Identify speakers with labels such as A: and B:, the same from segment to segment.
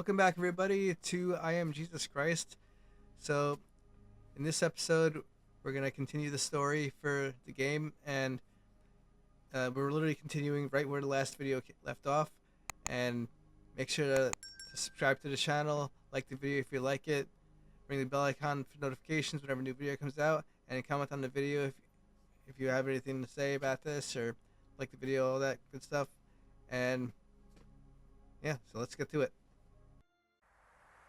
A: Welcome back, everybody, to I Am Jesus Christ. So, in this episode, we're going to continue the story for the game, and we're literally continuing right where the last video left off. And make sure to subscribe to the channel, like the video if you like it, ring the bell icon for notifications whenever a new video comes out, and comment on the video if you have anything to say about this or like the video, all that good stuff. And yeah, so let's get to it.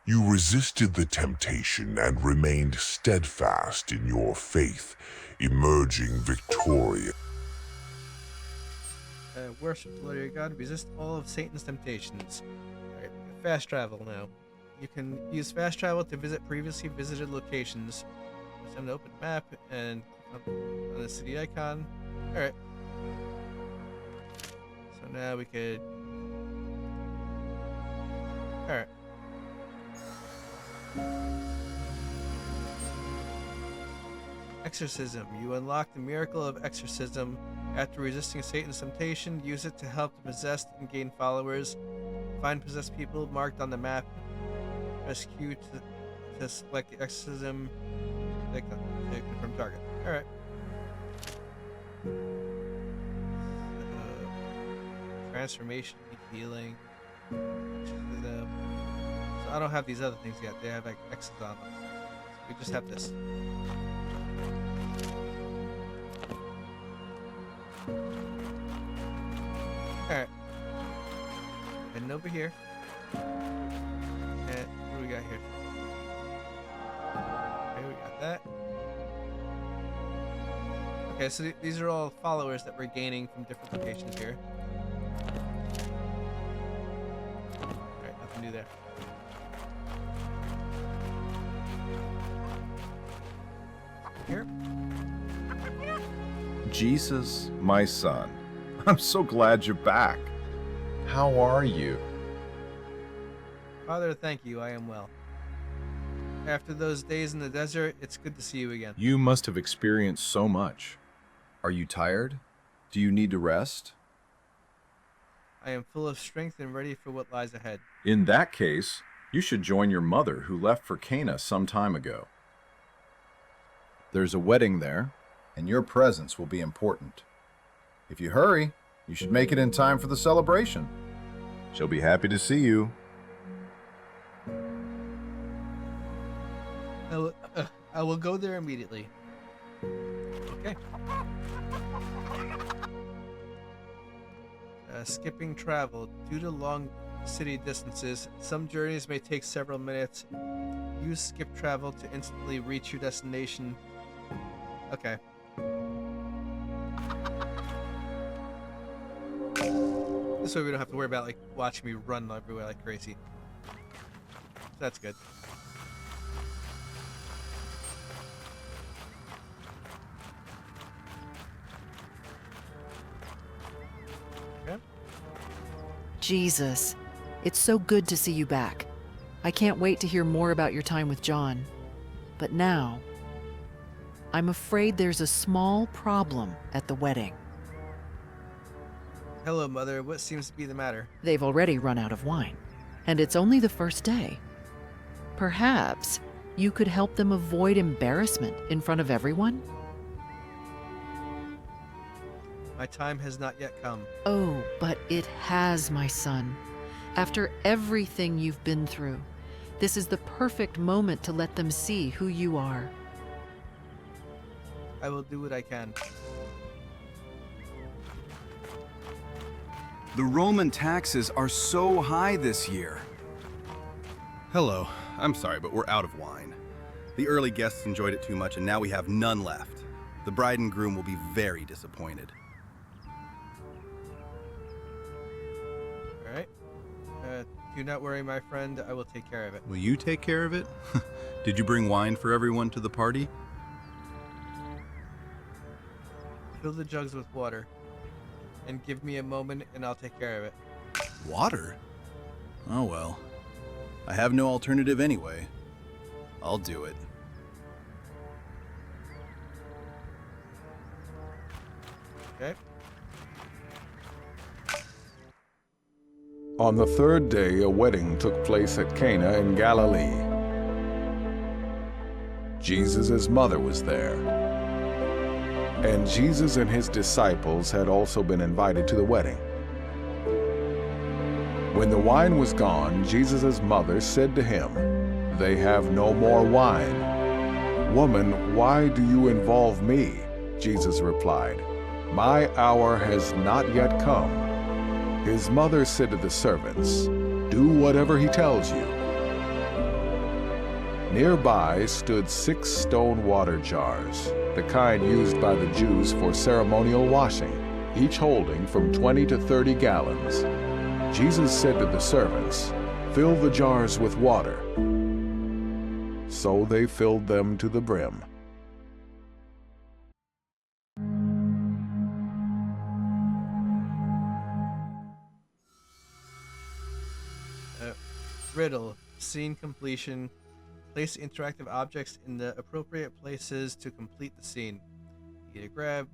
B: You resisted the temptation and remained steadfast in your faith, emerging victorious.
A: Worship the Lord your God, resist all of Satan's temptations. Alright, fast travel now. You can use fast travel to visit previously visited locations. It's time to open the map and click on the city icon. Alright. So now we could... Alright. Exorcism. You unlock the miracle of exorcism. After resisting Satan's temptation, use it to help the possessed and gain followers. Find possessed people marked on the map. Press Q to select the exorcism to confirm target. Alright. Transformation, healing. So I don't have these other things yet. They have like X's on them. So we just have this. Alright. Heading over here. And what do we got here? Okay, we got that. Okay, so these are all followers that we're gaining from different locations here. Alright, nothing new there. Here.
C: Jesus, my son, I'm so glad you're back. How are you?
A: Father, thank you. I am well. After those days in the desert, it's good to see you again.
C: You must have experienced so much. Are you tired? Do you need to rest?
A: I am full of strength and ready for what lies ahead.
C: In that case, you should join your mother who left for Cana some time ago. There's a wedding there, and your presence will be important. If you hurry, you should make it in time for the celebration. She'll be happy to see you.
A: I will go there immediately. Okay. Skipping travel. Due to long city distances, some journeys may take several minutes. Use skip travel to instantly reach your destination. Okay. This way we don't have to worry about like watching me run everywhere like crazy. That's good. Okay.
D: Jesus, it's so good to see you back. I can't wait to hear more about your time with John. But now, I'm afraid there's a small problem at the wedding.
A: Hello, Mother. What seems to be the matter?
D: They've already run out of wine, and it's only the first day. Perhaps you could help them avoid embarrassment in front of everyone?
A: My time has not yet come.
D: Oh, but it has, my son. After everything you've been through, this is the perfect moment to let them see who you are.
A: I will do what I can.
E: The Roman taxes are so high this year. Hello, I'm sorry, but we're out of wine. The early guests enjoyed it too much, and now we have none left. The bride and groom will be very disappointed.
A: Alright. Do not worry, my friend. I will take care of it.
E: Will you take care of it? Did you bring wine for everyone to the party?
A: Fill the jugs with water. And give me a moment and I'll take care of it.
E: Water? Oh well. I have no alternative anyway. I'll do it.
A: Okay.
F: On the third day, a wedding took place at Cana in Galilee. Jesus' mother was there. And Jesus and his disciples had also been invited to the wedding. When the wine was gone, Jesus' mother said to him, "They have no more wine." "Woman, why do you involve me?" Jesus replied, "My hour has not yet come." His mother said to the servants, "Do whatever he tells you." Nearby stood 6 stone water jars, the kind used by the Jews for ceremonial washing, each holding from 20 to 30 gallons. Jesus said to the servants, "Fill the jars with water." So they filled them to the brim.
A: Riddle. Scene completion. Place interactive objects in the appropriate places to complete the scene. Either grab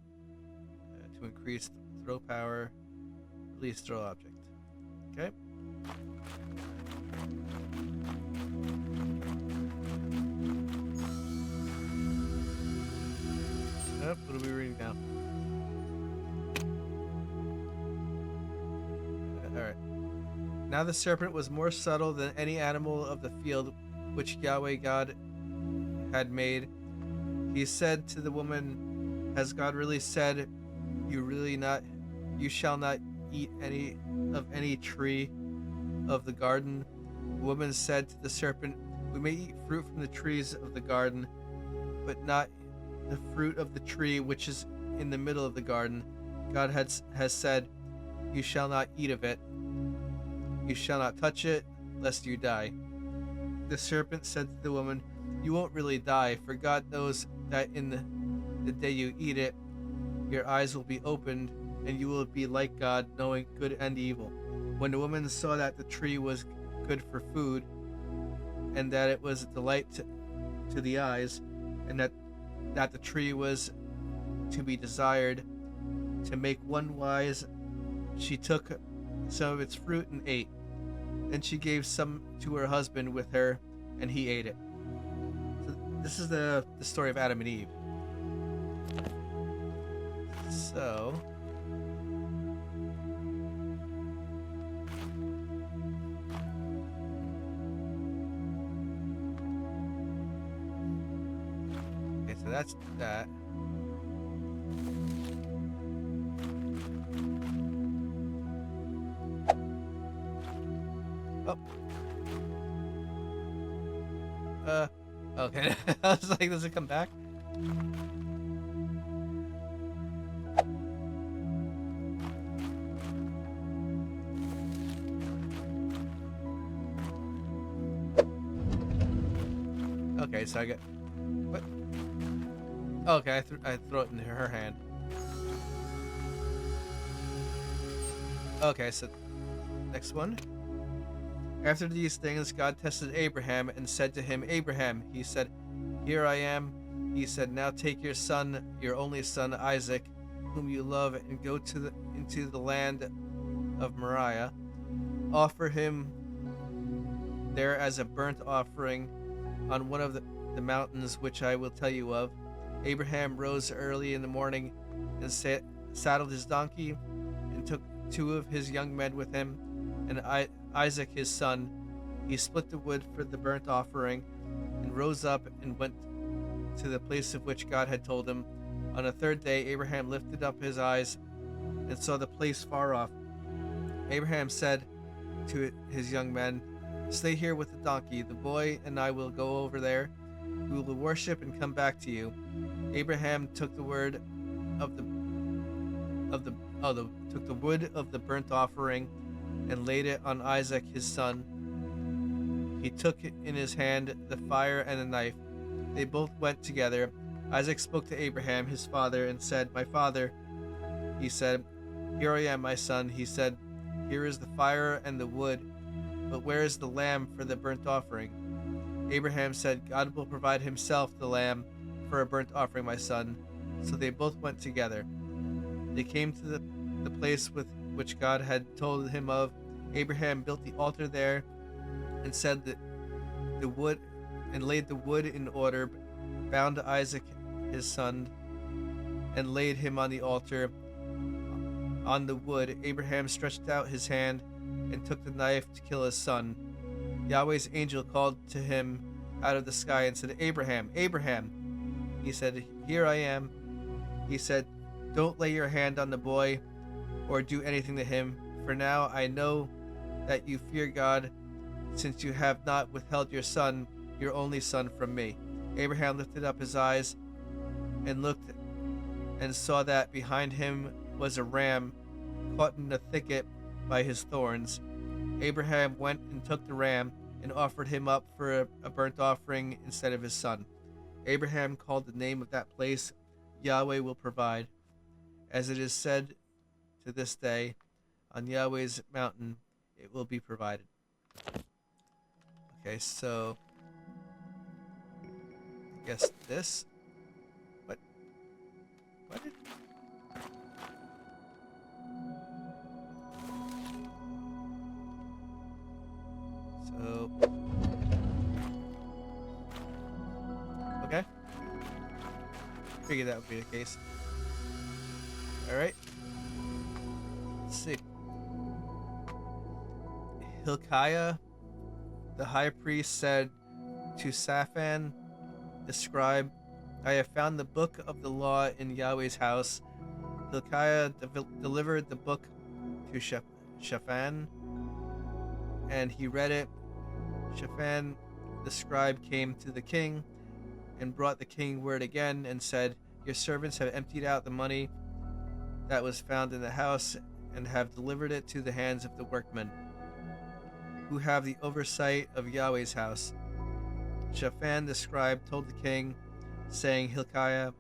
A: to increase throw power. Release throw object. Okay. What are we reading now? Alright. Now the serpent was more subtle than any animal of the field which Yahweh God had made. He said to the woman, "Has God really said, you shall not eat any tree of the garden?" The woman said to the serpent, "We may eat fruit from the trees of the garden, but not the fruit of the tree which is in the middle of the garden. God has said, you shall not eat of it. You shall not touch it, lest you die." The serpent said to the woman, "You won't really die, for God knows that in the day you eat it, your eyes will be opened, and you will be like God, knowing good and evil." When the woman saw that the tree was good for food, and that it was a delight to the eyes, and that the tree was to be desired, to make one wise, she took some of its fruit and ate. Then she gave some to her husband with her, and he ate it. So this is the story of Adam and Eve. So okay, so that's that. Okay. I was like, does it come back? Okay, so I get what? Okay, I throw it in her hand. Okay, so next one. After these things, God tested Abraham and said to him, "Abraham." He said, "Here I am." He said, "Now take your son, your only son Isaac, whom you love, and go into the land of Moriah. Offer him there as a burnt offering on one of the mountains which I will tell you of." Abraham rose early in the morning and saddled his donkey and took 2 of his young men with him and Isaac his son. He split the wood for the burnt offering and rose up and went to the place of which God had told him. On the 3rd day, Abraham lifted up his eyes and saw the place far off. Abraham said to his young men, "Stay here with the donkey. The boy and I will go over there. We will worship and come back to you." Abraham took the wood of the burnt offering and laid it on Isaac his son. He took in his hand the fire and the knife. They both went together. Isaac spoke to Abraham his father and said, "My father." He said, "Here I am, my son." He said, "Here is the fire and the wood, but where is the lamb for the burnt offering?" Abraham said, "God will provide himself the lamb for a burnt offering, my son." So they both went together. They came to the place which God had told him of, Abraham built the altar there and said that the wood and laid the wood in order, bound Isaac his son, and laid him on the altar on the wood. Abraham stretched out his hand and took the knife to kill his son. Yahweh's angel called to him out of the sky and said, Abraham, Abraham. He said, Here I am. He said, Don't lay your hand on the boy or do anything to him, for now I know that you fear God, since you have not withheld your son, your only son, from me. Abraham lifted up his eyes and looked and saw that behind him was a ram caught in a thicket by his thorns. Abraham went and took the ram and offered him up for a burnt offering instead of his son. Abraham called the name of that place, Yahweh will provide. As it is said to this day, on Yahweh's mountain it will be provided. Okay, so I guess this. What did... So okay. Figured that would be the case. Alright. Let's see. Hilkiah, the high priest, said to Shaphan, the scribe, I have found the book of the law in Yahweh's house. Hilkiah delivered the book to Shaphan, and he read it. Shaphan, the scribe, came to the king and brought the king word again and said, Your servants have emptied out the money that was found in the house and have delivered it to the hands of the workmen who have the oversight of Yahweh's house. Shaphan the scribe told the king, saying, Hilkiah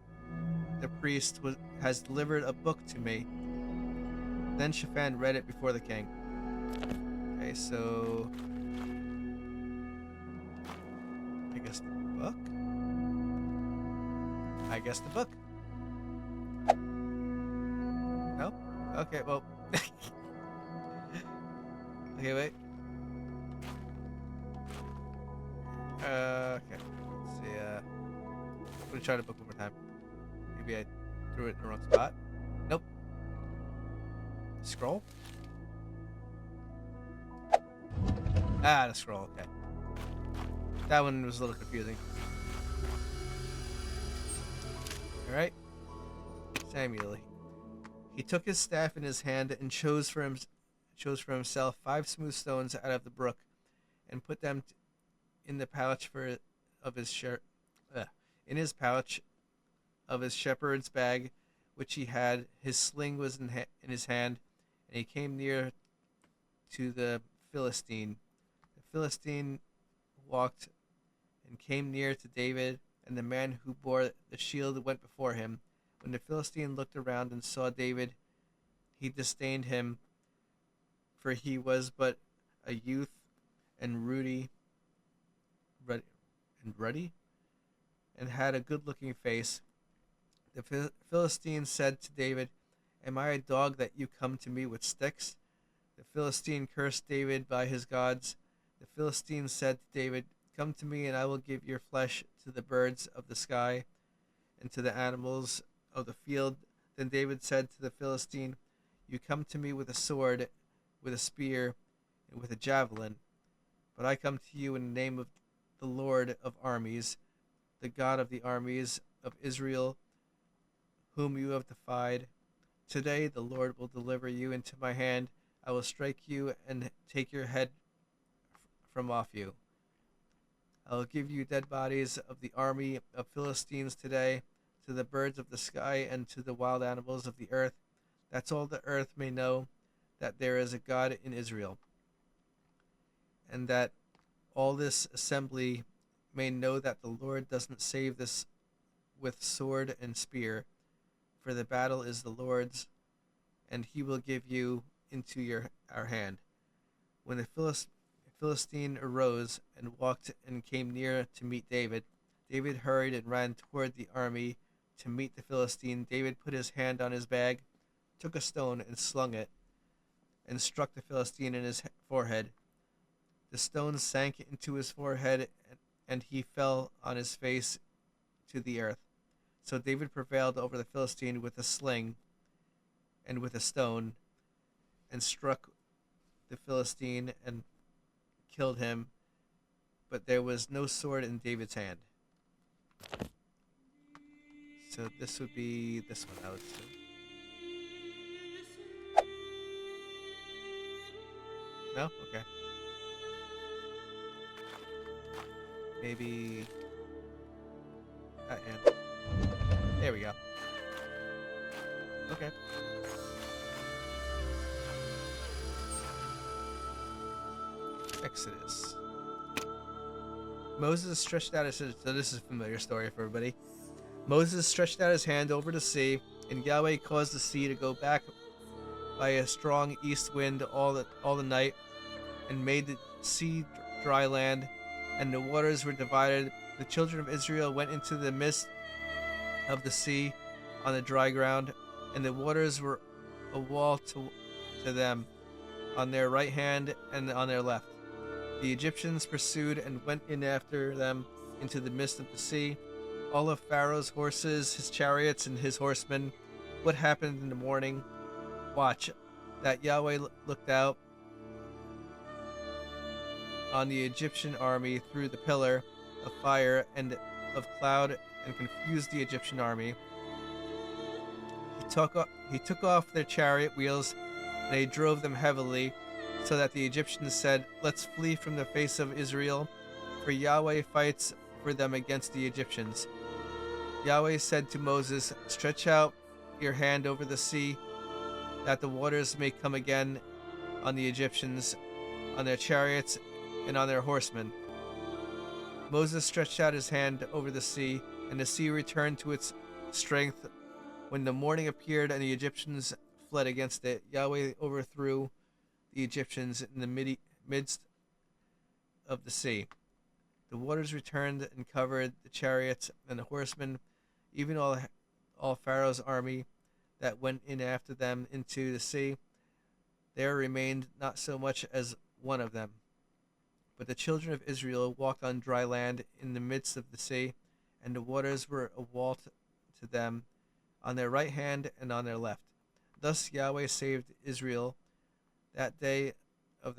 A: the priest has delivered a book to me. Then Shaphan read it before the king. Okay, so I guess the book? I guess the book. No? Okay, well. Okay, wait. Okay. Let's see. I'm gonna try the book one more time. Maybe I threw it in the wrong spot. Nope. Scroll? Ah, the scroll. Okay. That one was a little confusing. Alright. Samuel. He took his staff in his hand and chose for himself 5 smooth stones out of the brook, and put them in the pouch of his pouch of his shepherd's bag, which he had. His sling was in his hand, and he came near to the Philistine. The Philistine walked and came near to David, and the man who bore the shield went before him. When the Philistine looked around and saw David, he disdained him, for he was but a youth and ruddy, and had a good-looking face. The Philistine said to David, Am I a dog that you come to me with sticks? The Philistine cursed David by his gods. The Philistine said to David, Come to me, and I will give your flesh to the birds of the sky and to the animals of the field. Then David said to the Philistine, You come to me with a sword, with a spear, and with a javelin, but I come to you in the name of the Lord of armies, the God of the armies of Israel, whom you have defied. Today the Lord will deliver you into my hand. I will strike you and take your head from off you. I will give you dead bodies of the army of Philistines today, to the birds of the sky and to the wild animals of the earth. That's all the earth may know, that there is a God in Israel, and that all this assembly may know that the Lord doesn't save this with sword and spear, for the battle is the Lord's, and he will give you into our hand. When the Philistine arose and walked and came near to meet David, David hurried and ran toward the army to meet the Philistine. David put his hand on his bag, took a stone and slung it, and struck the Philistine in his forehead. The stone sank into his forehead, and he fell on his face to the earth. So David prevailed over the Philistine with a sling and with a stone, and struck the Philistine and killed him, but there was no sword in David's hand. So this would be this one, I would assume. No? Okay. Maybe that hand. There we go. Okay. Exodus. Moses stretched out his... So this is a familiar story for everybody. Moses stretched out his hand over the sea, and Yahweh caused the sea to go back by a strong east wind all the night, and made the sea dry land, and the waters were divided. The children of Israel went into the midst of the sea on the dry ground, and the waters were a wall to them on their right hand and on their left. The Egyptians pursued and went in after them into the midst of the sea. All of Pharaoh's horses, his chariots, and his horsemen. What happened in the morning? Watch, that Yahweh looked out on the Egyptian army through the pillar of fire and of cloud and confused the Egyptian army. He took off their chariot wheels, and he drove them heavily, so that the Egyptians said, "Let's flee from the face of Israel, for Yahweh fights for them against the Egyptians." Yahweh said to Moses, "Stretch out your hand over the sea, that the waters may come again on the Egyptians, on their chariots, and on their horsemen." Moses stretched out his hand over the sea, and the sea returned to its strength. When the morning appeared and the Egyptians fled against it, Yahweh overthrew the Egyptians in the midst of the sea. The waters returned and covered the chariots and the horsemen, even all Pharaoh's army that went in after them into the sea. There remained not so much as one of them. But the children of Israel walked on dry land in the midst of the sea, and the waters were a wall to them on their right hand and on their left. Thus Yahweh saved Israel that day out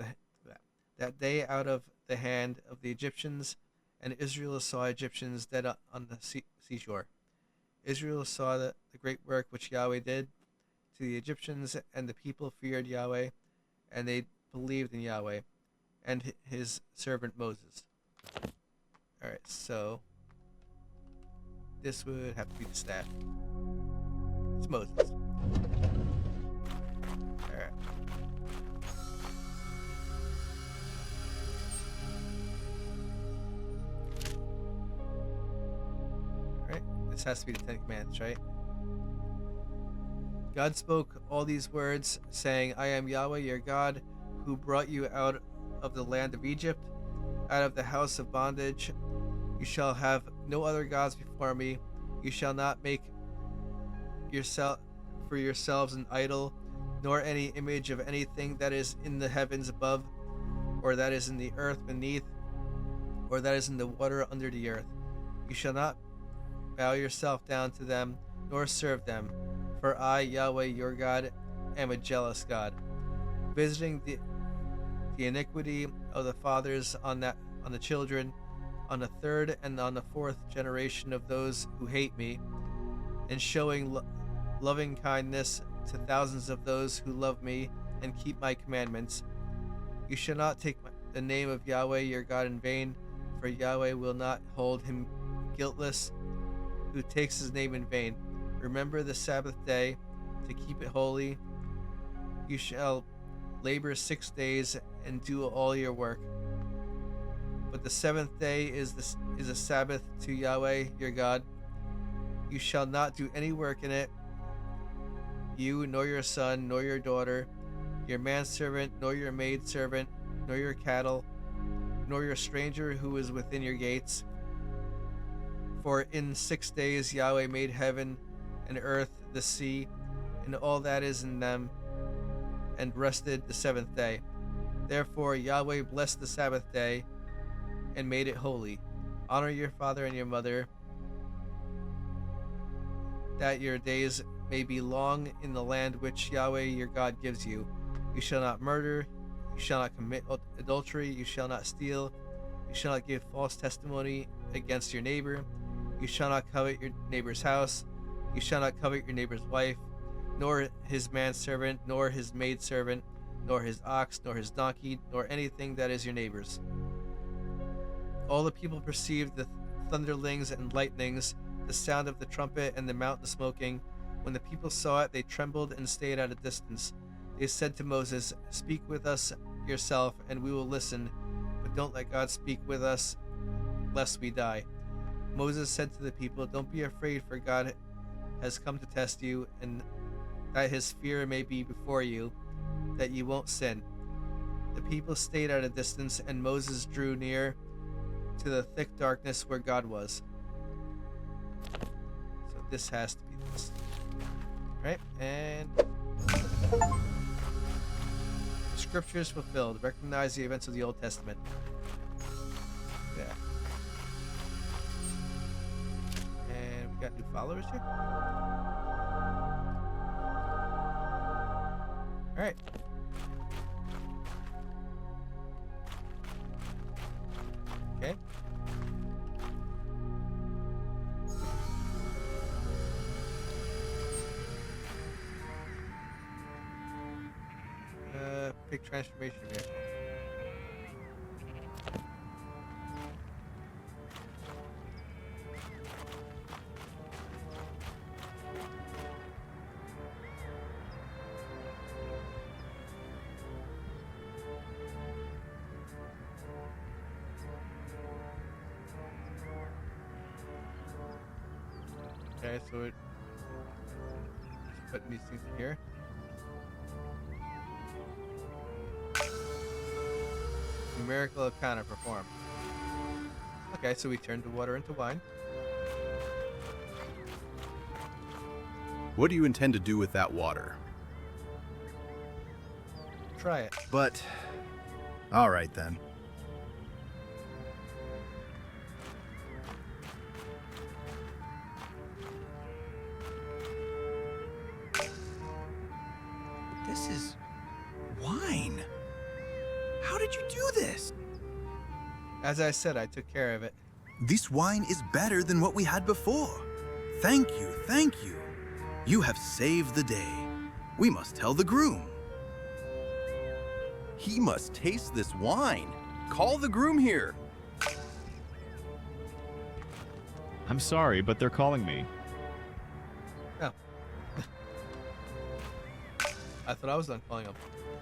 A: of the hand of the Egyptians, and Israel saw Egyptians dead on the seashore. Israel saw the great work which Yahweh did to the Egyptians, and the people feared Yahweh, and they believed in Yahweh and his servant Moses. Alright, so this would have to be the staff. It's Moses. Alright. Alright, this has to be the Ten Commandments, right? God spoke all these words, saying, "I am Yahweh your God, who brought you out of the land of Egypt, out of the house of bondage. You shall have no other gods before me. You shall not make for yourselves an idol, nor any image of anything that is in the heavens above, or that is in the earth beneath, or that is in the water under the earth. You shall not bow yourself down to them, nor serve them. For I, Yahweh your God, am a jealous God, visiting the iniquity of the fathers on the children, on the third and on the fourth generation of those who hate me, and showing loving kindness to thousands of those who love me and keep my commandments. You shall not take the name of Yahweh your God in vain, for Yahweh will not hold him guiltless who takes his name in vain. Remember the Sabbath day to keep it holy. You shall labor 6 days and do all your work. But the seventh day is a Sabbath to Yahweh your God. You shall not do any work in it, you, nor your son, nor your daughter, your manservant, nor your maidservant, nor your cattle, nor your stranger who is within your gates. For in 6 days Yahweh made heaven and earth, the sea, and all that is in them, and rested the seventh day. Therefore Yahweh blessed the Sabbath day and made it holy. Honor your father and your mother, that your days may be long in the land which Yahweh your God gives you. You shall not murder, you shall not commit adultery, you shall not steal, you shall not give false testimony against your neighbor, you shall not covet your neighbor's house, you shall not covet your neighbor's wife, nor his manservant, nor his maidservant, nor his ox, nor his donkey, nor anything that is your neighbor's. All the people perceived the thunderlings and lightnings, the sound of the trumpet and the mountain smoking. When the people saw it, they trembled and stayed at a distance. They said to Moses, "Speak with us yourself, and we will listen, but don't let God speak with us, lest we die." Moses said to the people, "Don't be afraid, for God has come to test you, and that his fear may be before you, that you won't sin." The people stayed at a distance, and Moses drew near to the thick darkness where God was. So this has to be this. Right? And the scriptures fulfilled. Recognize the events of the Old Testament. Yeah. And we got new followers here. Alright. Okay. Big transformation vehicle. Okay, so it just putting these things in here. Miracle of Cana performed. Okay, so we turned the water into wine.
E: What do you intend to do with that water?
A: Try it.
E: But, all right then. This is wine. How did you do this?
A: As I said, I took care of it.
E: This wine is better than what we had before. Thank you, thank you. You have saved the day. We must tell the groom. He must taste this wine. Call the groom here.
G: I'm sorry, but they're calling me.
A: Oh. I thought I was done calling him.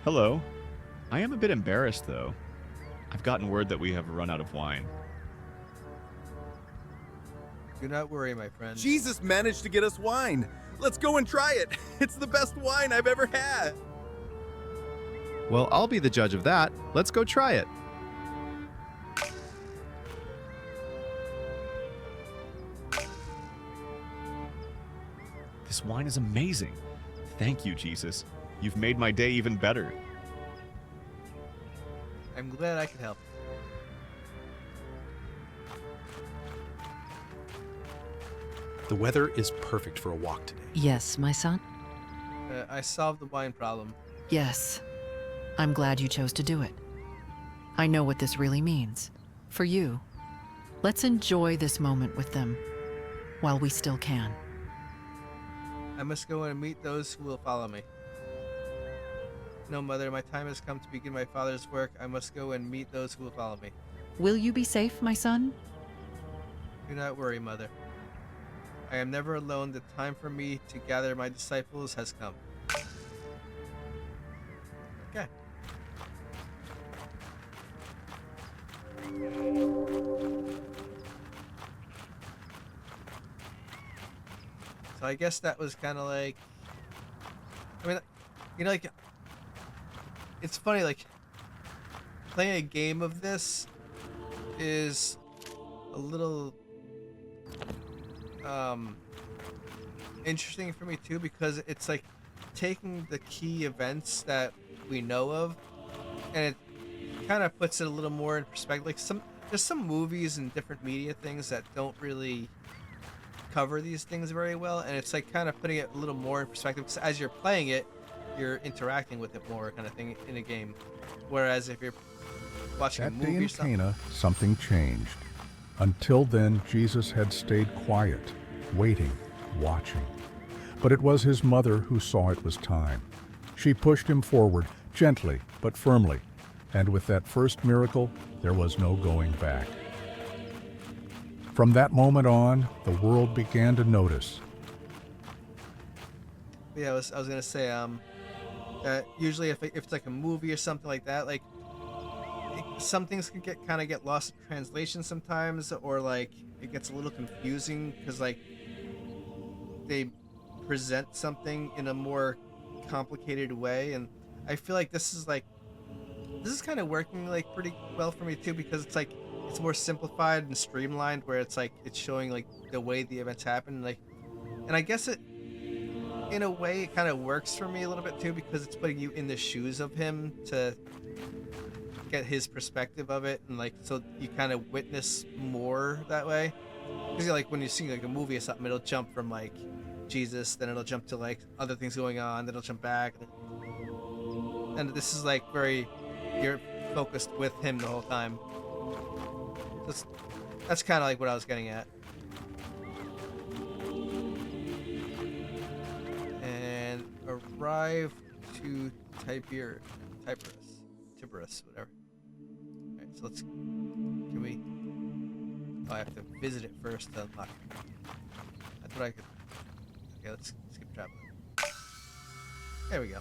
G: Hello. I am a bit embarrassed, though. I've gotten word that we have run out of wine.
A: Do not worry, my friend.
E: Jesus managed to get us wine. Let's go and try it. It's the best wine I've ever had.
H: Well, I'll be the judge of that. Let's go try it.
G: This wine is amazing. Thank you, Jesus. You've made my day even better.
A: I'm glad I could help.
I: The weather is perfect for a walk today.
D: Yes, my son?
A: I solved the wine problem.
D: Yes. I'm glad you chose to do it. I know what this really means. For you. Let's enjoy this moment with them while we still can.
A: I must go and meet those who will follow me. No, mother, my time has come to begin my father's work. I must go and meet those who will follow me.
D: Will you be safe, my son?
A: Do not worry, mother. I am never alone. The time for me to gather my disciples has come. Okay. So I guess that was kind of like, I mean, you know, like, it's funny, like, playing a game of this is a little interesting for me too, because it's like taking the key events that we know of, and it kind of puts it a little more in perspective. Like there's some movies and different media things that don't really cover these things very well, and it's like kind of putting it a little more in perspective, because as you're playing it, you're interacting with it more, kind of thing, in a game. Whereas if you're watching a
J: That day
A: movie
J: in
A: or something,
J: Cana, something changed. Until then, Jesus had stayed quiet, waiting, watching. But it was his mother who saw it was time. She pushed him forward, gently but firmly, and with that first miracle, there was no going back. From that moment on, the world began to notice.
A: yeah, I was gonna say, usually if it's like a movie or something like that, like some things can get lost in translation sometimes, or like it gets a little confusing because like they present something in a more complicated way, and I feel like this is kind of working like pretty well for me too, because it's like it's more simplified and streamlined, where it's like it's showing like the way the events happen, like, and I guess it, in a way, it kind of works for me a little bit too, because it's putting you in the shoes of him to get his perspective of it, and like so you kind of witness more that way. Because like when you see like a movie or something, it'll jump from like Jesus, then it'll jump to like other things going on, then it'll jump back, and this is like you're focused with him the whole time. That's kind of like what I was getting at. And arrive to Tiberias, whatever. Alright, so can we... Oh, I have to visit it first to unlock it. I thought I could... Okay, let's skip traveling. There we go.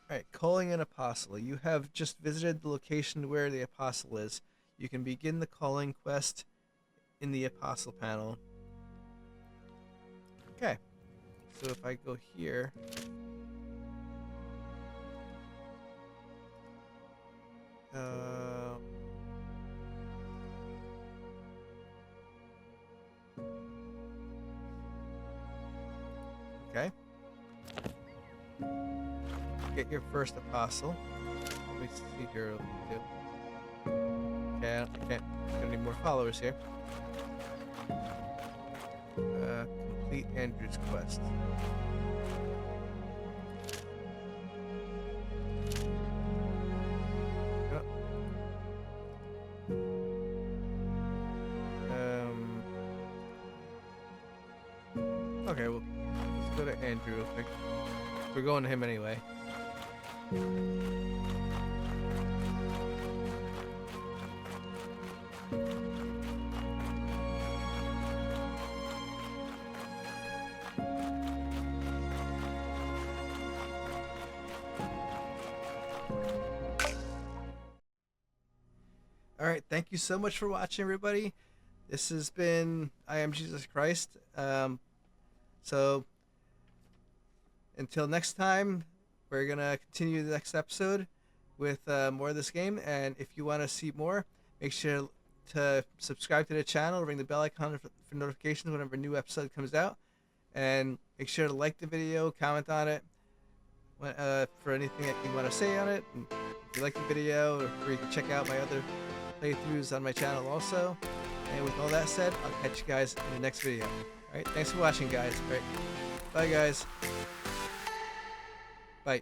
A: Alright, calling an apostle. You have just visited the location where the apostle is. You can begin the calling quest in the apostle panel. Okay, so if I go here... Okay. Get your first apostle. Let me see here. Okay, I can't get any more followers here. Complete Andrew's quest. Okay, well, let's go to Andrew real quick. We're going to him anyway. Alright, thank you so much for watching, everybody. This has been I Am Jesus Christ. So until next time, we're gonna continue the next episode with more of this game, and if you want to see more, make sure to subscribe to the channel, ring the bell icon for notifications whenever a new episode comes out, and make sure to like the video, comment on it for anything that you want to say on it. And if you like the video, or you can check out my other playthroughs on my channel also. And with all that said, I'll catch you guys in the next video. Alright, thanks for watching, guys. Alright, bye guys. Bye.